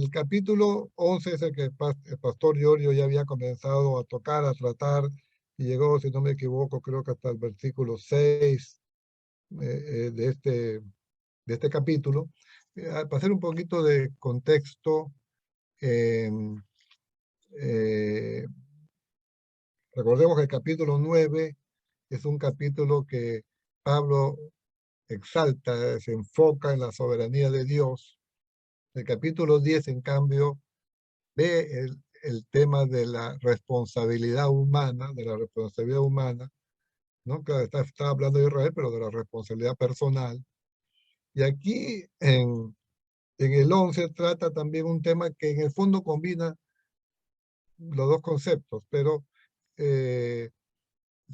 el capítulo 11 es el que el pastor Giorgio ya había comenzado a tocar, a tratar, y llegó, si no me equivoco, creo que hasta el versículo 6 de este capítulo. Para hacer un poquito de contexto, eh, eh, recordemos que el capítulo 9 es un capítulo que Pablo exalta, se enfoca en la soberanía de Dios. El capítulo 10, en cambio, ve el tema de la responsabilidad humana, ¿no? Claro, está hablando de Israel, pero de la responsabilidad personal. Y aquí en el 11 trata también un tema que en el fondo combina los dos conceptos, pero se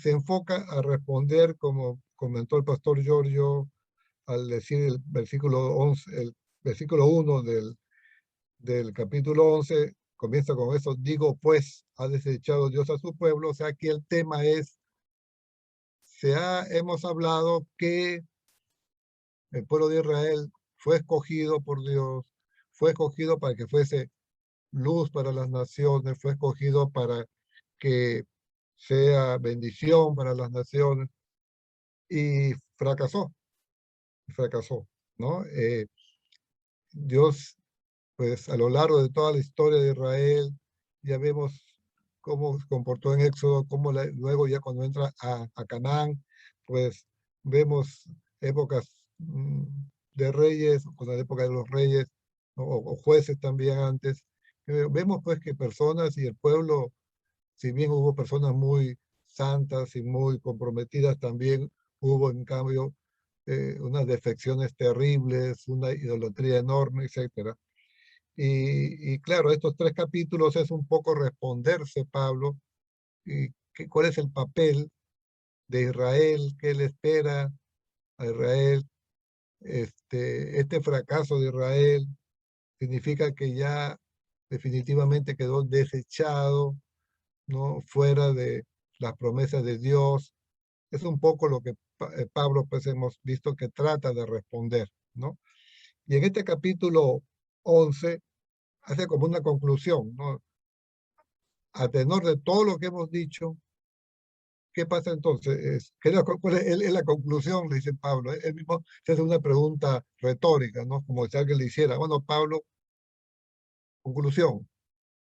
enfoca a responder, como comentó el pastor Giorgio, al decir el versículo 11, el versículo 1 del capítulo 11, comienza con eso: digo pues, ha desechado Dios a su pueblo. O sea, aquí el tema es, hemos hablado que el pueblo de Israel fue escogido por Dios, fue escogido para que fuese luz para las naciones, fue escogido para que sea bendición para las naciones, y fracasó, ¿no? Dios, pues a lo largo de toda la historia de Israel, ya vemos cómo se comportó en Éxodo, cómo luego ya cuando entra a Canaán, pues vemos épocas de reyes, con la época de los reyes, ¿no? O jueces también antes. Vemos pues que personas y el pueblo, si bien hubo personas muy santas y muy comprometidas, también hubo en cambio unas defecciones terribles, una idolatría enorme, etcétera. Y claro, estos tres capítulos es un poco responderse, Pablo, y cuál es el papel de Israel, qué le espera a Israel. Este fracaso de Israel significa que ya definitivamente quedó desechado, ¿no? Fuera de las promesas de Dios. Es un poco lo que Pablo, pues hemos visto que trata de responder, ¿no? Y en este capítulo 11 hace como una conclusión, ¿no? A tenor de todo lo que hemos dicho, ¿qué pasa entonces? ¿Cuál es la conclusión? Le dice Pablo. Él mismo se hace una pregunta retórica, ¿no? Como si alguien le hiciera: bueno, Pablo, conclusión,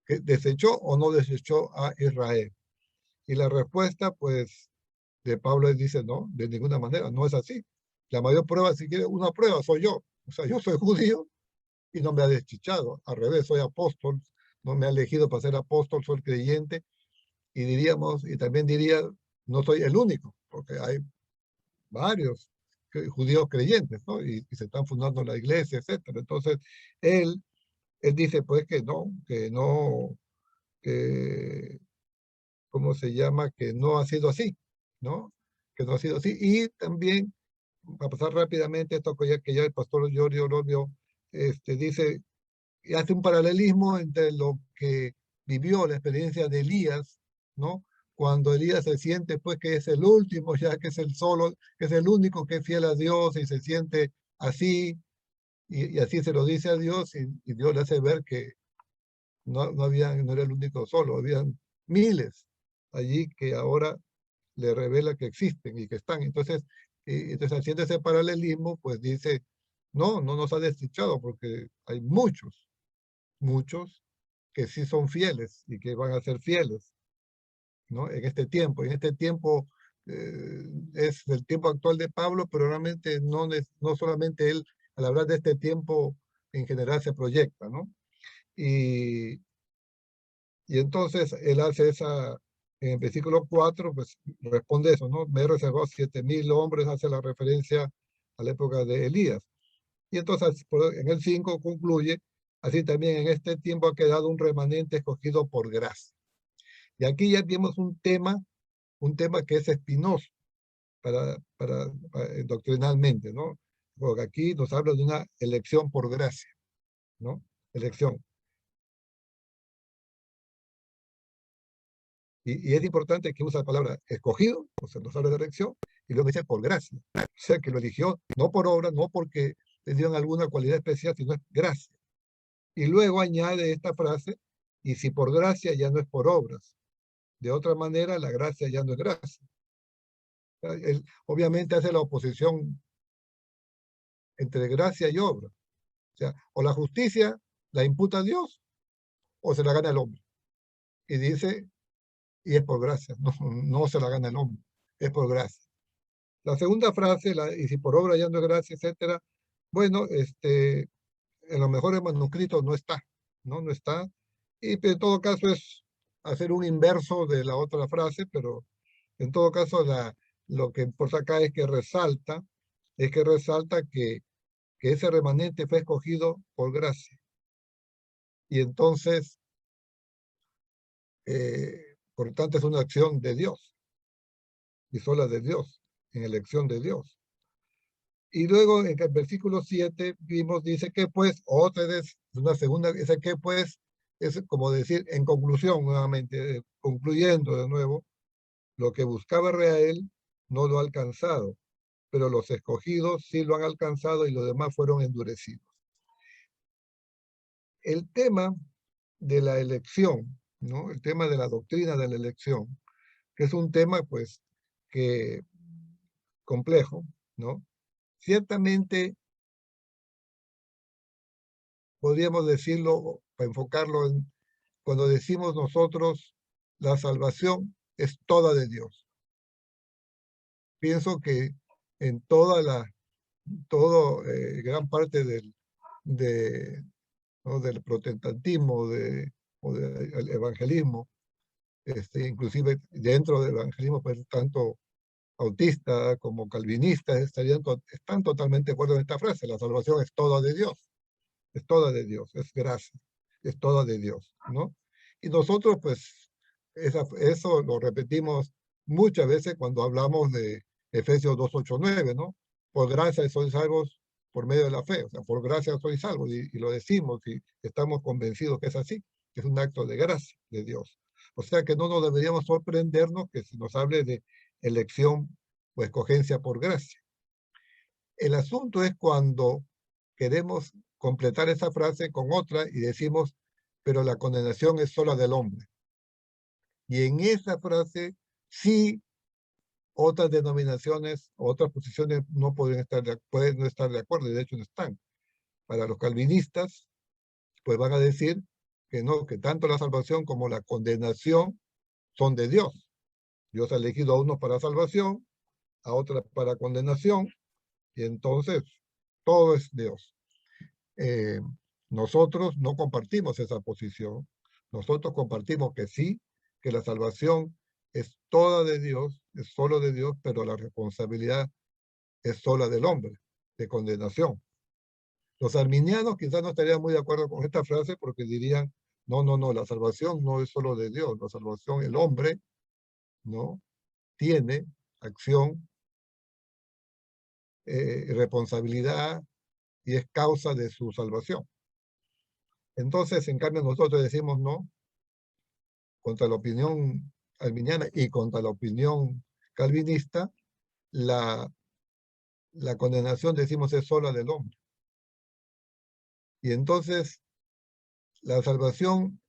¿que desechó o no desechó a Israel? Y la respuesta, pues, de Pablo, él dice: no, de ninguna manera, no es así. La mayor prueba, si quiere una prueba, soy yo. O sea, yo soy judío y no me ha desechado. Al revés, soy apóstol, no me ha elegido para ser apóstol, soy creyente. Y diríamos, y también diría, no soy el único, porque hay varios judíos creyentes, ¿no? Y se están fundando la iglesia, etcétera. Entonces, él, él dice, pues, que no, que, ¿cómo se llama? Que no ha sido así, ¿no? Que no ha sido así. Y también, para pasar rápidamente esto que ya el pastor Giorgio lo vio, dice, y hace un paralelismo entre lo que vivió la experiencia de Elías, ¿no? Cuando Elías se siente pues que es el último, ya que es el solo, que es el único que es fiel a Dios, y se siente así, y así se lo dice a Dios, y Dios le hace ver que no era el único solo, habían miles allí que ahora le revela que existen y que están. Entonces haciendo ese paralelismo, pues dice, no nos ha desechado, porque hay muchos que sí son fieles y que van a ser fieles, ¿no? En este tiempo. Es el tiempo actual de Pablo, pero realmente no solamente él, al hablar de este tiempo, en general se proyecta, ¿no? Y, y entonces él hace en el versículo 4, pues responde eso, ¿no? Me he reservado 7,000 hombres, hace la referencia a la época de Elías. Y entonces en el 5 concluye: así también en este tiempo ha quedado un remanente escogido por gracia. Y aquí ya vimos un tema que es espinoso doctrinalmente, ¿no? Porque aquí nos habla de una elección por gracia, ¿no? Elección. Y es importante que usa la palabra escogido, o sea, nos habla de elección, y luego dice por gracia. O sea, que lo eligió no por obra, no porque le dieron alguna cualidad especial, sino es gracia. Y luego añade esta frase, y si por gracia ya no es por obras. De otra manera, la gracia ya no es gracia. Él obviamente hace la oposición entre gracia y obra. O sea, o la justicia la imputa a Dios o se la gana el hombre. Y dice, y es por gracia, no, no se la gana el hombre, es por gracia. La segunda frase, y si por obra ya no es gracia, etcétera, bueno, en los mejores manuscritos no está, ¿no? No está. Y en todo caso es hacer un inverso de la otra frase, pero en todo caso lo que importa acá es que resalta que ese remanente fue escogido por gracia. Y entonces, por lo tanto, es una acción de Dios, y sola de Dios, en elección de Dios. Y luego en el versículo 7 vimos, dice que pues, otra vez, una segunda, dice que pues, es como decir, en conclusión nuevamente, concluyendo de nuevo, lo que buscaba Israel no lo ha alcanzado, pero los escogidos sí lo han alcanzado y los demás fueron endurecidos. El tema de la elección, ¿no? El tema de la doctrina de la elección, que es un tema, pues, que complejo, ¿no? Ciertamente podríamos decirlo, para enfocarlo en cuando decimos nosotros, la salvación es toda de Dios. Pienso que en gran parte ¿no? del protestantismo o del evangelismo, inclusive dentro del evangelismo, pues tanto autista como calvinista están totalmente de acuerdo en esta frase: la salvación es toda de Dios, es toda de Dios, es gracia, es toda de Dios, ¿no? Y nosotros, pues, eso lo repetimos muchas veces cuando hablamos de Efesios 2, 8, 9, ¿no? Por gracia sois salvos por medio de la fe, o sea, por gracia sois salvos, y lo decimos y estamos convencidos que es así, que es un acto de gracia de Dios. O sea que no nos deberíamos sorprendernos que se nos hable de elección o escogencia por gracia. El asunto es cuando queremos completar esa frase con otra y decimos, pero la condenación es sola del hombre. Y en esa frase sí otras denominaciones, otras posiciones no pueden no estar de acuerdo, y de hecho no están. Para los calvinistas, pues van a decir que no, que tanto la salvación como la condenación son de Dios. Dios ha elegido a unos para salvación, a otros para condenación, y entonces todo es Dios. Eh, Nosotros no compartimos esa posición. Nosotros compartimos que sí, que la salvación es toda de Dios, es solo de Dios, pero la responsabilidad es sola del hombre, de condenación. Los arminianos quizás no estarían muy de acuerdo con esta frase porque dirían, no, no, no, la salvación no es solo de Dios, la salvación, el hombre, ¿no? Tiene acción, responsabilidad y es causa de su salvación. Entonces, en cambio, nosotros decimos no, contra la opinión arminiana y contra la opinión calvinista, la condenación, decimos, es sola del hombre. Y entonces, la salvación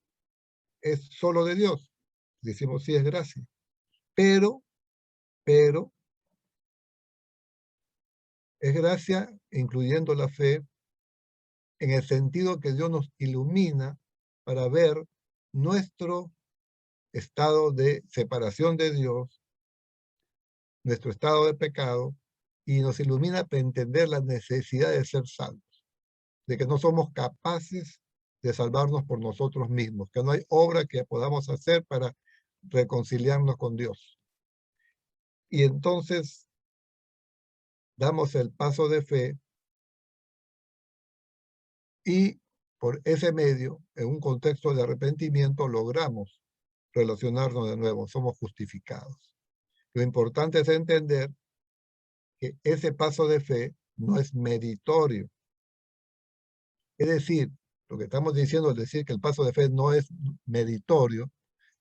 es solo de Dios. Decimos, sí, es gracia. Pero, es gracia incluyendo la fe en el sentido que Dios nos ilumina para ver nuestro estado de separación de Dios, nuestro estado de pecado, y nos ilumina para entender la necesidad de ser salvos, de que no somos capaces de salvarnos por nosotros mismos, que no hay obra que podamos hacer para reconciliarnos con Dios. Y entonces damos el paso de fe y por ese medio, en un contexto de arrepentimiento, logramos relacionarnos de nuevo, somos justificados. Lo importante es entender que ese paso de fe no es meritorio. Es decir, lo que estamos diciendo al decir que el paso de fe no es meritorio,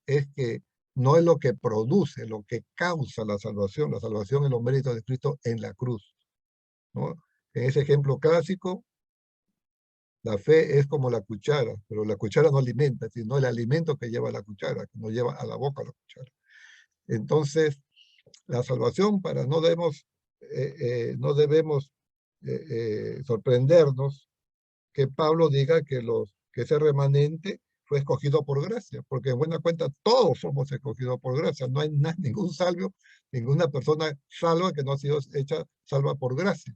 es que no es lo que produce, lo que causa la salvación. La salvación es los méritos de Cristo en la cruz, ¿no? En ese ejemplo clásico, La fe es como la cuchara, pero la cuchara no alimenta, sino el alimento que lleva la cuchara, que nos lleva a la boca la cuchara. Entonces, la salvación para no debemos sorprendernos que Pablo diga que ese remanente fue escogido por gracia, porque en buena cuenta todos somos escogidos por gracia, no hay ningún salvo, ninguna persona salva que no ha sido hecha salva por gracia.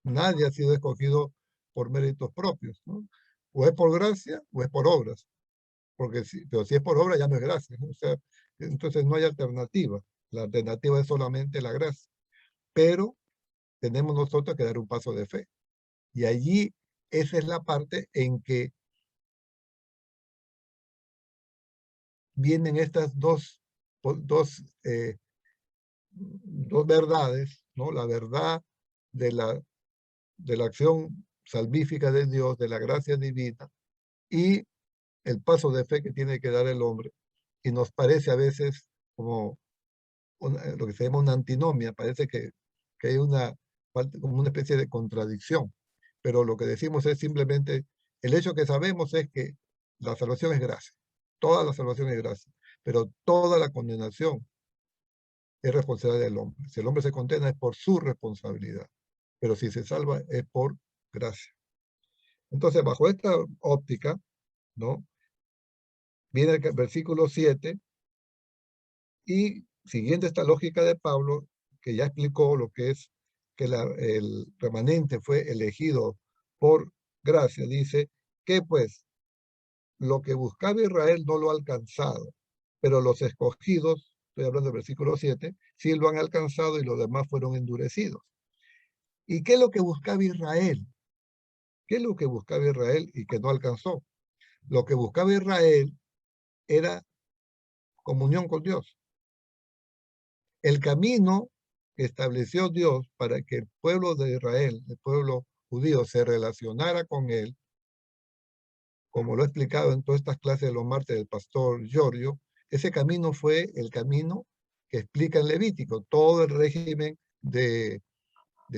Nadie ha sido escogido por méritos propios, ¿no? O es por gracia o es por obras, pero si es por obra ya no es gracia, ¿no? O sea, entonces no hay alternativa. La alternativa es solamente la gracia. Pero tenemos nosotros que dar un paso de fe. Y allí esa es la parte en que vienen estas dos verdades, ¿no? La verdad de la acción salvífica de Dios, de la gracia divina, y el paso de fe que tiene que dar el hombre. Y nos parece a veces como lo que se llama una antinomia, parece que hay como una especie de contradicción. Pero lo que decimos es simplemente, el hecho que sabemos es que la salvación es gracia, toda la salvación es gracia, pero toda la condenación es responsabilidad del hombre. Si el hombre se condena es por su responsabilidad, pero si se salva es por gracia. Entonces, bajo esta óptica, ¿no? Viene el versículo 7 y siguiendo esta lógica de Pablo, que ya explicó lo que es que el remanente fue elegido por gracia, dice que pues lo que buscaba Israel no lo ha alcanzado, pero los escogidos, estoy hablando del versículo 7, sí lo han alcanzado y los demás fueron endurecidos. ¿Y qué es lo que buscaba Israel? ¿Qué es lo que buscaba Israel y que no alcanzó? Lo que buscaba Israel era comunión con Dios. El camino que estableció Dios para que el pueblo de Israel, el pueblo judío, se relacionara con él, como lo he explicado en todas estas clases de los martes del pastor Giorgio, ese camino fue el camino que explica en Levítico, todo el régimen de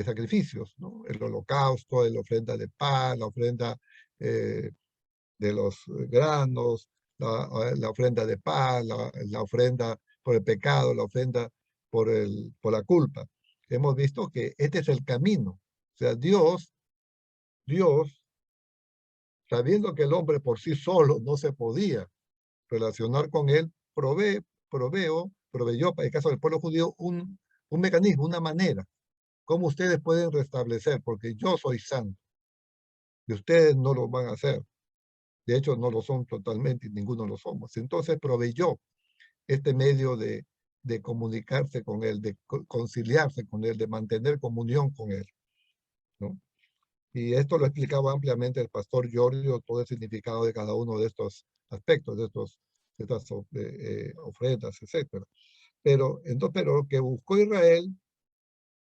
sacrificios, ¿no? El holocausto, la ofrenda de paz, la ofrenda eh, de los granos, la ofrenda de paz, la ofrenda por el pecado, la ofrenda por la culpa. Hemos visto que este es el camino. O sea, Dios, sabiendo que el hombre por sí solo no se podía relacionar con él, proveyó, para el caso del pueblo judío, un mecanismo, una manera, cómo ustedes pueden restablecer, porque yo soy santo y ustedes no lo van a hacer. De hecho, no lo son totalmente y ninguno lo somos. Entonces proveyó este medio de comunicarse con él, de conciliarse con él, de mantener comunión con él, ¿no? Y esto lo explicaba ampliamente el pastor Giorgio, todo el significado de cada uno de estos aspectos, de estas ofrendas, etcétera. Pero lo que buscó Israel,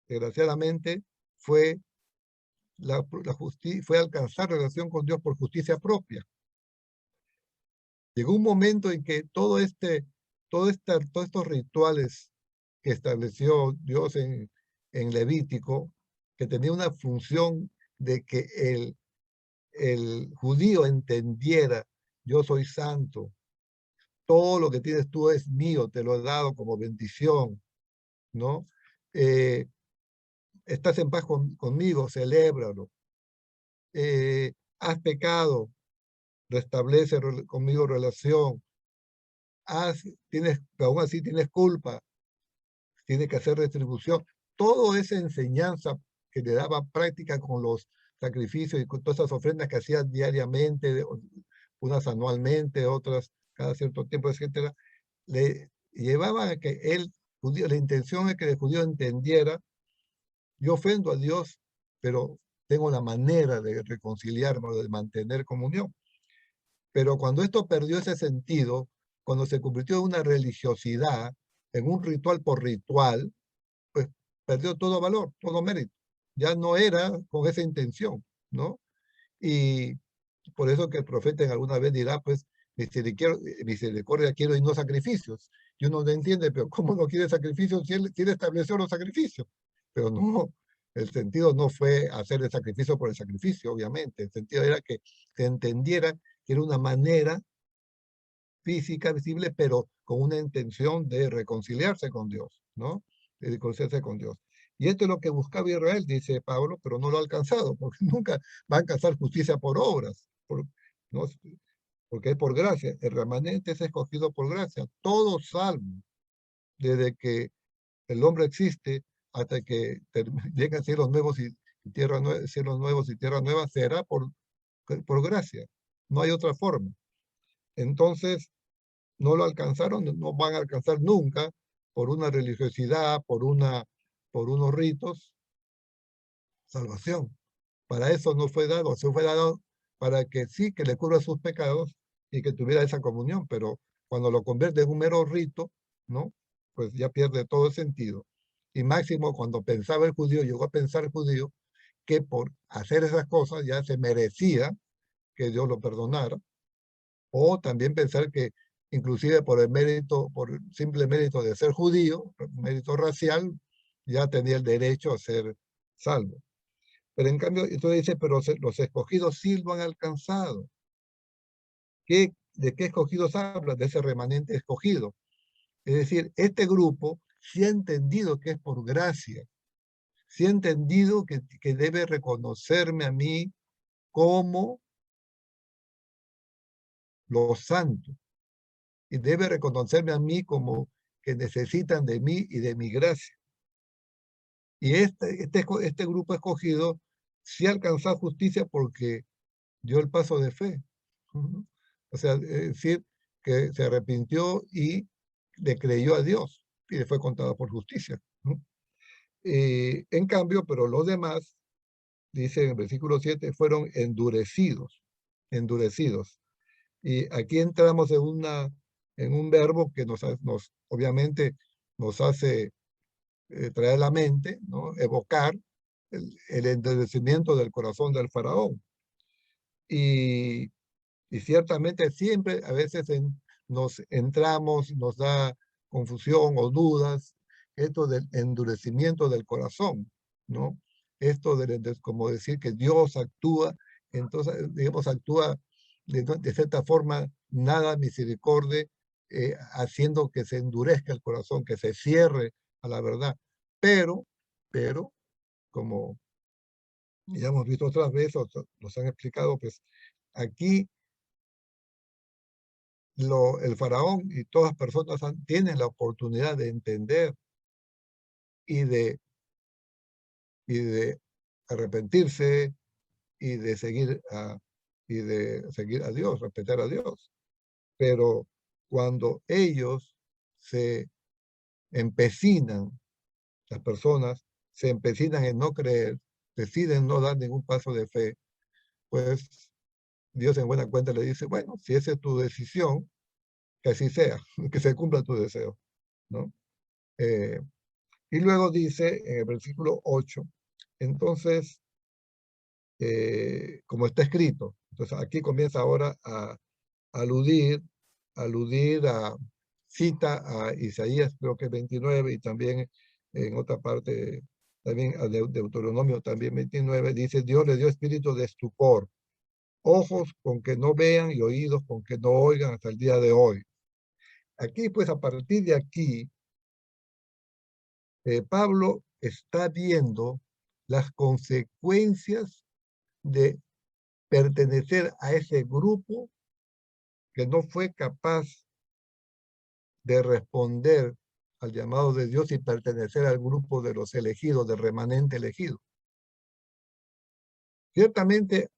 desgraciadamente, fue fue alcanzar relación con Dios por justicia propia. Llegó un momento en que todos estos rituales que estableció Dios en Levítico, que tenía una función de que el judío entendiera, yo soy santo, todo lo que tienes tú es mío, te lo he dado como bendición, ¿no? Eh, estás en paz conmigo, celébralo. Has pecado, restablece conmigo relación. Aún así tienes culpa, tienes que hacer retribución. Toda esa enseñanza que le daba práctica con los sacrificios y con todas esas ofrendas que hacía diariamente, unas anualmente, otras cada cierto tiempo, etcétera, le llevaban a que la intención es que el judío entendiera, yo ofendo a Dios, pero tengo la manera de reconciliarme, de mantener comunión. Pero cuando esto perdió ese sentido, cuando se convirtió en una religiosidad, en un ritual por ritual, pues perdió todo valor, todo mérito. Ya no era con esa intención, ¿no? Y por eso que el profeta en alguna vez dirá, pues, misericordia quiero y no sacrificios. Y uno no entiende, pero ¿cómo no quiere sacrificios si él estableció los sacrificios? Pero no, El sentido no fue hacer el sacrificio por el sacrificio, obviamente. El sentido era que se entendiera que era una manera física, visible, pero con una intención de reconciliarse con Dios, ¿no? De reconciliarse con Dios. Y esto es lo que buscaba Israel, dice Pablo, pero no lo ha alcanzado, porque nunca va a alcanzar justicia por obras, ¿no? Porque es por gracia. El remanente es escogido por gracia. Todos salvos, desde que el hombre existe hasta que lleguen cielos nuevos y cielos nuevos y tierra nueva, será por gracia. No hay otra forma. Entonces, no lo alcanzaron, no van a alcanzar nunca por una religiosidad, por unos ritos, salvación. Para eso no fue dado, se fue dado para que sí, que le cubra sus pecados y que tuviera esa comunión, pero cuando lo convierte en un mero rito, ¿no? Pues ya pierde todo el sentido. Y máximo cuando pensaba el judío, llegó a pensar el judío, que por hacer esas cosas ya se merecía que Dios lo perdonara, o también pensar que inclusive por el mérito, por el simple mérito de ser judío, mérito racial, ya tenía el derecho a ser salvo. Pero en cambio, entonces dice, pero los escogidos sí lo han alcanzado. ¿De qué escogidos habla? De ese remanente escogido. Es decir, este grupo sí ha entendido que es por gracia, sí ha entendido que debe reconocerme a mí como los santos y debe reconocerme a mí como que necesitan de mí y de mi gracia. Y este grupo escogido sí ha alcanzado justicia porque dio el paso de fe. O sea, es decir, que se arrepintió y le creyó a Dios y le fue contado por justicia. En cambio, pero los demás, dice en el versículo 7, fueron endurecidos, endurecidos. Y aquí entramos en un verbo que obviamente nos hace traer a la mente, ¿no? Evocar el endurecimiento del corazón del faraón. Y ciertamente siempre, a veces nos entramos, nos da confusión o dudas, esto del endurecimiento del corazón, ¿no? Esto como decir que Dios actúa, entonces, digamos, actúa de cierta forma, nada misericordia, haciendo que se endurezca el corazón, que se cierre a la verdad. Pero, como ya hemos visto otras veces, nos han explicado, pues aquí el faraón y todas las personas tienen la oportunidad de entender y de arrepentirse y de seguir a Dios, respetar a Dios. Pero cuando ellos se empecinan, las personas se empecinan en no creer, deciden no dar ningún paso de fe, pues Dios en buena cuenta le dice, bueno, si esa es tu decisión, que así sea, que se cumpla tu deseo, ¿no? Y luego dice en el versículo 8, entonces, como está escrito, entonces aquí comienza ahora a aludir, a, cita a Isaías, creo que 29, y también en otra parte, también a Deuteronomio también 29, dice, Dios le dio espíritu de estupor, ojos con que no vean y oídos con que no oigan hasta el día de hoy. Aquí, pues, a partir de aquí, Pablo está viendo las consecuencias de pertenecer a ese grupo que no fue capaz de responder al llamado de Dios y pertenecer al grupo de los elegidos, del remanente elegido. Ciertamente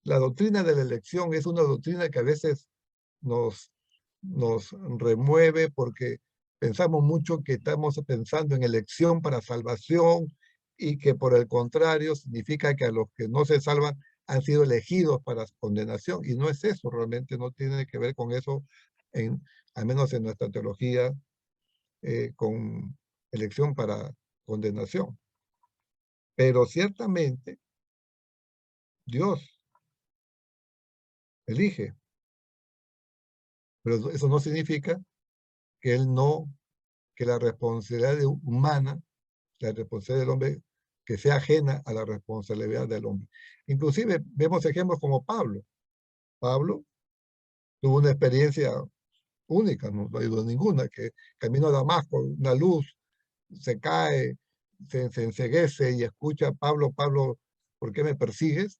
la doctrina de la elección es una doctrina que a veces nos remueve porque pensamos mucho que estamos pensando en elección para salvación y que por el contrario significa que a los que no se salvan han sido elegidos para condenación. Y no es eso, realmente no tiene que ver con eso, al menos en nuestra teología, con elección para condenación. Pero ciertamente Dios elige, pero eso no significa que que la responsabilidad humana, la responsabilidad del hombre que sea ajena a la responsabilidad del hombre. Inclusive vemos ejemplos como Pablo. Pablo tuvo una experiencia única, no hay duda ninguna, que camino a Damasco, una luz, se cae, se enceguece y escucha, Pablo, Pablo, ¿por qué me persigues?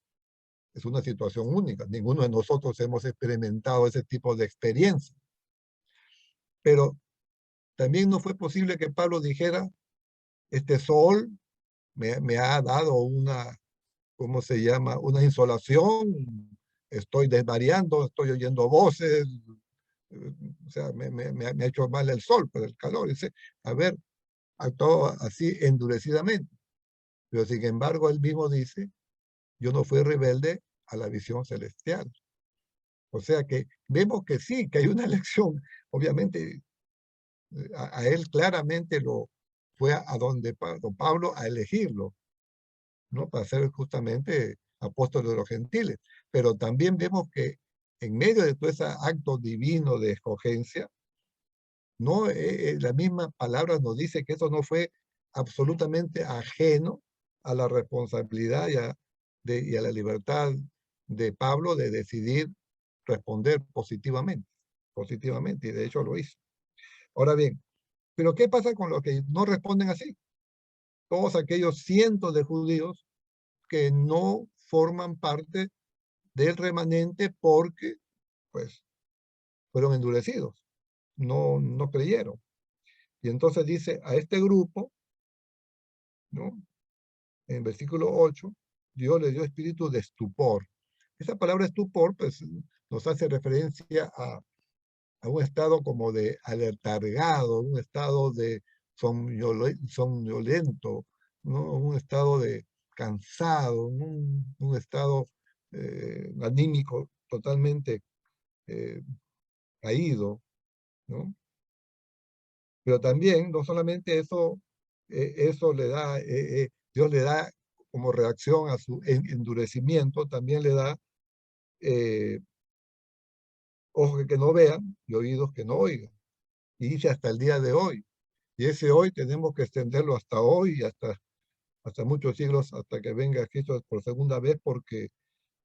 Es una situación única. Ninguno de nosotros hemos experimentado ese tipo de experiencia. Pero también no fue posible que Pablo dijera, este sol me ha dado una, ¿cómo se llama? Una insolación, estoy desvariando, estoy oyendo voces, o sea, me ha hecho mal el sol por el calor. Dice, a ver, actuó así endurecidamente. Pero sin embargo, él mismo dice, yo no fui rebelde a la visión celestial. O sea que vemos que sí, que hay una elección. Obviamente, a él claramente lo fue a donde don Pablo a elegirlo, ¿no? Para ser justamente apóstol de los gentiles. Pero también vemos que en medio de todo ese acto divino de escogencia, no, la misma palabra nos dice que eso no fue absolutamente ajeno a la responsabilidad y a la libertad de Pablo de decidir responder positivamente, y de hecho lo hizo. Ahora bien, ¿pero qué pasa con los que no responden así? Todos aquellos cientos de judíos que no forman parte del remanente porque, pues, fueron endurecidos, no creyeron. Y entonces dice, a este grupo, ¿no? En versículo 8, Dios le dio espíritu de estupor. Esa palabra estupor, pues, nos hace referencia a un estado como de alertargado, un estado de somnolento, ¿no? Un estado de cansado, un estado anímico totalmente eh, caído, ¿no? Pero también, no solamente eso, eso le da, Dios le da como reacción a su endurecimiento, también le da eh, ojos que no vean y oídos que no oigan. Y dice hasta el día de hoy. Y ese hoy tenemos que extenderlo hasta hoy y hasta muchos siglos, hasta que venga Cristo por segunda vez, porque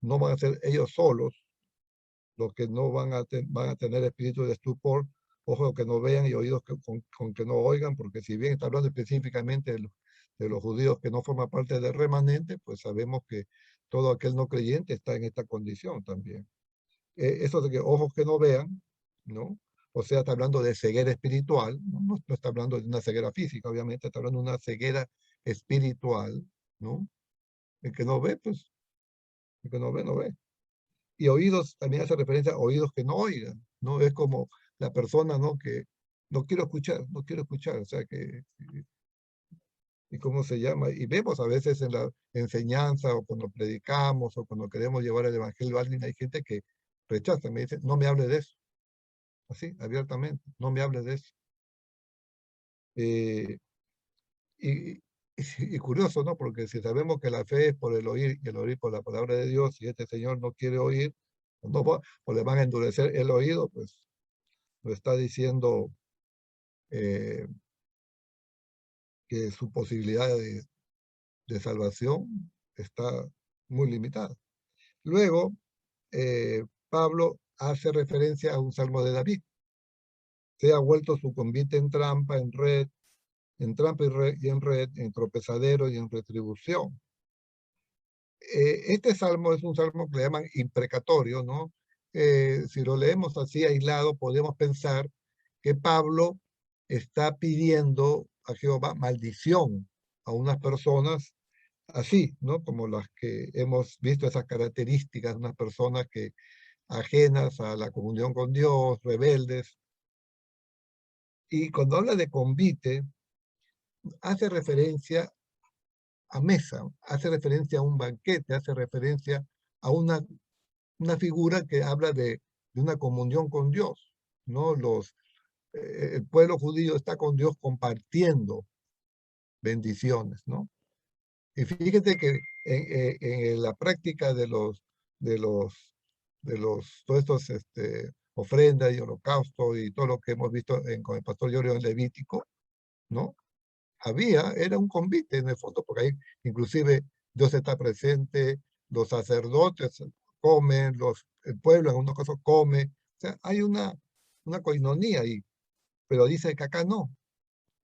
no van a ser ellos solos los que no van a tener espíritu de estupor, ojos que no vean y oídos con que no oigan, porque si bien está hablando específicamente de los judíos que no forman parte del remanente, pues sabemos que todo aquel no creyente está en esta condición también. Eso de que ojos que no vean, ¿no? O sea, está hablando de ceguera espiritual, no está hablando de una ceguera física, obviamente, está hablando de una ceguera espiritual, ¿no? El que no ve, pues, el que no ve, no ve. Y oídos también hace referencia a oídos que no oigan, ¿no? Es como la persona, ¿no? Que no quiero escuchar, o sea, y cómo se llama, y vemos a veces en la enseñanza o cuando predicamos o cuando queremos llevar el evangelio a alguien, hay gente que rechaza, me dice, no me hable de eso, así, abiertamente, no me hable de eso. Eh, y, y curioso, ¿no? Porque si sabemos que la fe es por el oír y el oír por la palabra de Dios, y este señor no quiere oír, o le van a endurecer el oído, pues lo está diciendo eh, que su posibilidad de salvación está muy limitada. Luego, Pablo hace referencia a un salmo de David. Se ha vuelto su convite en trampa, en red, en trampa y en red, en tropezadero y en retribución. Este salmo es un salmo que le llaman imprecatorio, ¿no? Si lo leemos así aislado, podemos pensar que Pablo está pidiendo a Jehová maldición a unas personas así, ¿no? Como las que hemos visto esas características, unas personas que ajenas a la comunión con Dios, rebeldes. Y cuando habla de convite, hace referencia a mesa, hace referencia a un banquete, hace referencia a una figura que habla de una comunión con Dios, ¿no? El pueblo judío está con Dios compartiendo bendiciones, ¿no? Y fíjate que en la práctica de los, todos estos ofrendas y holocausto y todo lo que hemos visto con el pastor Llorio en Levítico, ¿no? era un convite en el fondo, porque ahí inclusive Dios está presente, los sacerdotes comen, el pueblo en unos casos come, o sea, hay una coinonía ahí, pero dice que acá no.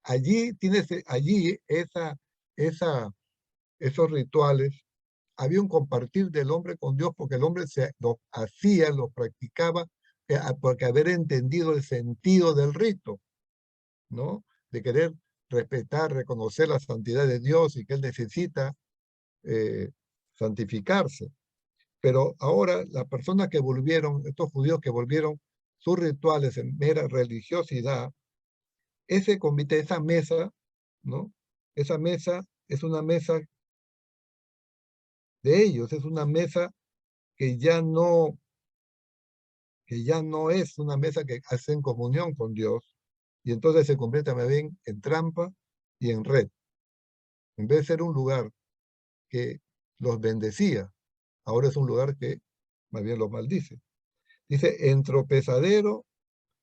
Allí allí esos rituales, había un compartir del hombre con Dios porque el hombre lo hacía, lo practicaba, porque haber entendido el sentido del rito, ¿no? De querer respetar, reconocer la santidad de Dios y que Él necesita eh, santificarse. Pero ahora las personas que volvieron, estos judíos que volvieron sus rituales en mera religiosidad, ese convite, esa mesa, ¿no? Esa mesa es una mesa de ellos, es una mesa que ya no, que ya no es una mesa que hacen comunión con Dios, y entonces se convierte más bien en trampa y en red. En vez de ser un lugar que los bendecía, ahora es un lugar que más bien los maldice. Dice, en tropezadero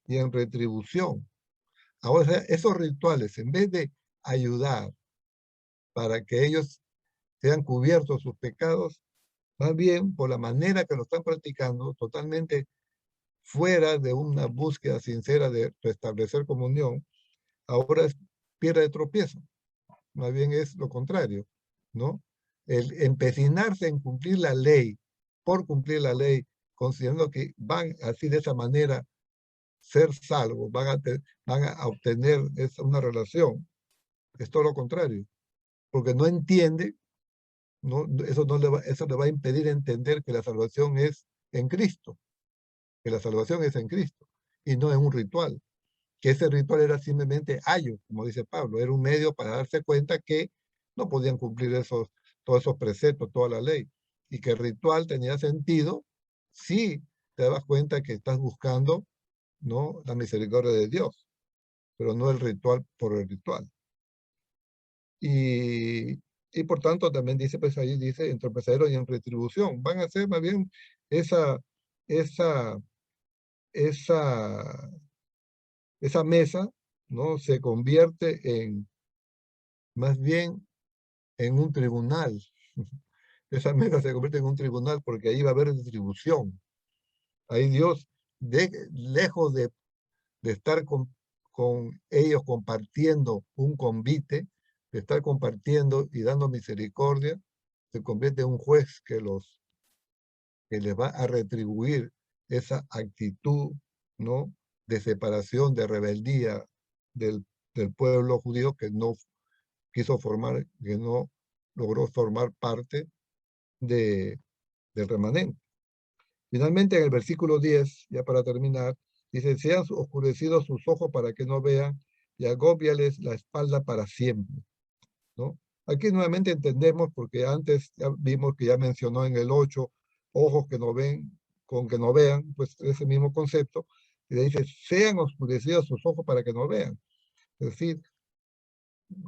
y en retribución. Ahora esos rituales, en vez de ayudar para que ellos sean cubiertos sus pecados, más bien por la manera que lo están practicando, totalmente fuera de una búsqueda sincera de restablecer comunión, ahora es piedra de tropiezo. Más bien es lo contrario, ¿no? El empecinarse en cumplir la ley, por cumplir la ley, considerando que van así de esa manera ser salvos, van a obtener una relación, es todo lo contrario, porque no entiende, no, eso le va a impedir entender que la salvación es en Cristo, que la salvación es en Cristo, y no en un ritual, que ese ritual era simplemente ayo, como dice Pablo, era un medio para darse cuenta que no podían cumplir todos esos preceptos, toda la ley, y que el ritual tenía sentido si te dabas cuenta que estás buscando, ¿no?, la misericordia de Dios, pero no el ritual por el ritual. Y, y por tanto también dice, pues ahí dice, en tropezadero y en retribución, van a ser más bien esa, esa, esa, esa mesa, ¿no?, se convierte en, más bien, en un tribunal. Esa mesa se convierte en un tribunal porque ahí va a haber retribución. Ahí Dios, lejos de estar con ellos compartiendo un convite, de estar compartiendo y dando misericordia, se convierte en un juez que les va a retribuir esa actitud, ¿no?, de separación, de rebeldía del pueblo judío que no quiso formar, que no logró formar parte del remanente. Finalmente, en el versículo 10, ya para terminar, dice, sean oscurecidos sus ojos para que no vean y agóbiales la espalda para siempre, ¿no? Aquí nuevamente entendemos, porque antes ya vimos que ya mencionó en el 8, ojos que no ven, con que no vean, pues ese mismo concepto, y le dice, sean oscurecidos sus ojos para que no vean. Es decir,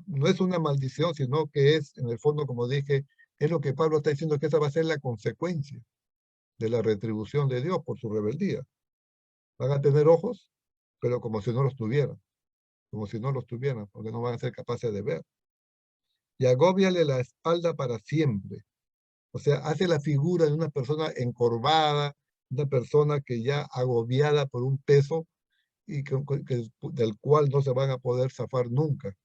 no es una maldición, sino que es, en el fondo, como dije, es lo que Pablo está diciendo, que esa va a ser la consecuencia de la retribución de Dios por su rebeldía. Van a tener ojos, pero como si no los tuvieran, como si no los tuvieran, porque no van a ser capaces de ver. Y agóbiale la espalda para siempre. O sea, hace la figura de una persona encorvada, una persona que ya agobiada por un peso y del cual no se van a poder zafar nunca.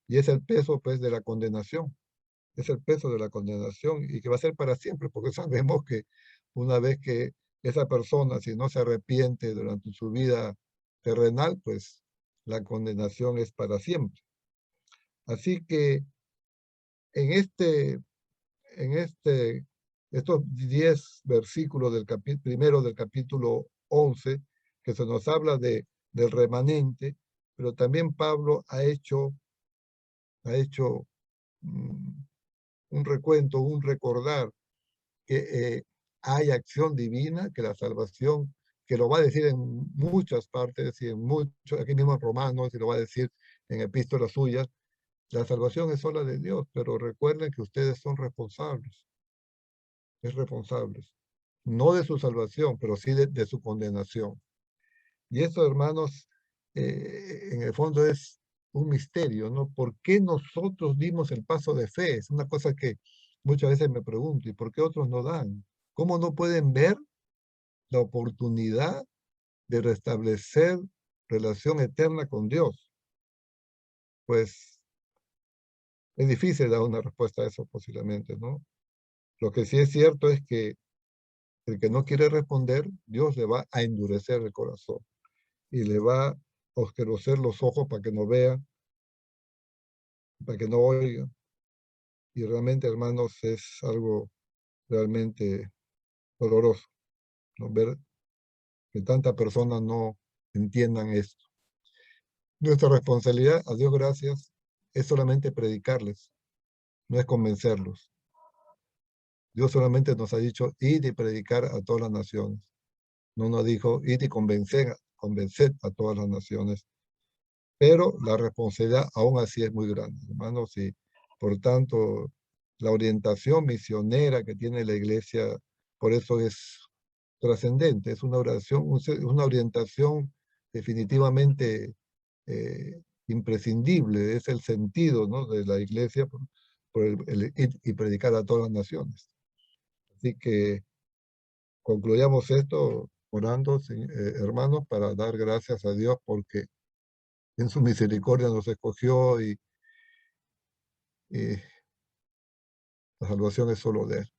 Y es el peso, pues, de la condenación. Es el peso de la condenación y que va a ser para siempre, porque sabemos que una vez que esa persona, si no se arrepiente durante su vida terrenal, pues la condenación es para siempre. Así que en en este, estos 10 versículos primero del capítulo 11, que se nos habla del remanente, pero también Pablo ha hecho un recuento, un recordar que hay acción divina, que la salvación, que lo va a decir en muchas partes y en muchos, aquí mismo en Romanos, y lo va a decir en epístolas suyas, la salvación es sola de Dios, pero recuerden que ustedes son responsables, es responsables, no de su salvación, pero sí de su condenación. Y esto, hermanos, en el fondo es un misterio, ¿no? ¿Por qué nosotros dimos el paso de fe? Es una cosa que muchas veces me pregunto, ¿y por qué otros no dan? ¿Cómo no pueden ver la oportunidad de restablecer relación eterna con Dios? Pues es difícil dar una respuesta a eso posiblemente, ¿no? Lo que sí es cierto es que el que no quiere responder, Dios le va a endurecer el corazón y le va a oscurecer los ojos para que no vea, para que no oiga. Y realmente, hermanos, es algo realmente doloroso, ¿no? Ver que tantas personas no entiendan esto. Nuestra responsabilidad, a Dios gracias, es solamente predicarles, no es convencerlos. Dios solamente nos ha dicho ir y predicar a todas las naciones. No nos dijo ir y convencer a todas las naciones. Pero la responsabilidad aún así es muy grande, hermanos, y por tanto la orientación misionera que tiene la iglesia, por eso es trascendente, es una oración, una orientación definitivamente imprescindible, es el sentido, ¿no?, de la iglesia por el ir y predicar a todas las naciones. Así que concluyamos esto orando, hermanos, para dar gracias a Dios porque en su misericordia nos escogió y la salvación es solo de Él.